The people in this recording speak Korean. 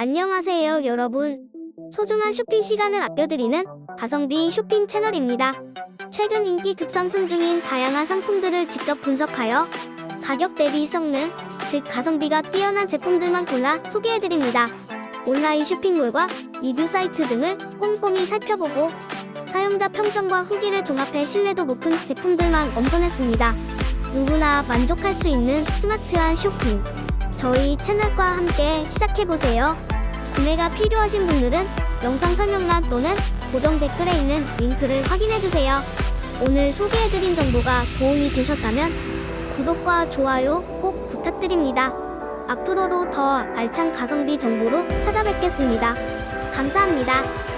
안녕하세요 여러분. 소중한 쇼핑 시간을 아껴드리는 가성비 쇼핑 채널입니다. 최근 인기 급상승 중인 다양한 상품들을 직접 분석하여 가격 대비 성능, 즉 가성비가 뛰어난 제품들만 골라 소개해드립니다. 온라인 쇼핑몰과 리뷰 사이트 등을 꼼꼼히 살펴보고 사용자 평점과 후기를 종합해 신뢰도 높은 제품들만 엄선했습니다. 누구나 만족할 수 있는 스마트한 쇼핑. 저희 채널과 함께 시작해보세요. 구매가 필요하신 분들은 영상 설명란 또는 고정 댓글에 있는 링크를 확인해주세요. 오늘 소개해드린 정보가 도움이 되셨다면 구독과 좋아요 꼭 부탁드립니다. 앞으로도 더 알찬 가성비 정보로 찾아뵙겠습니다. 감사합니다.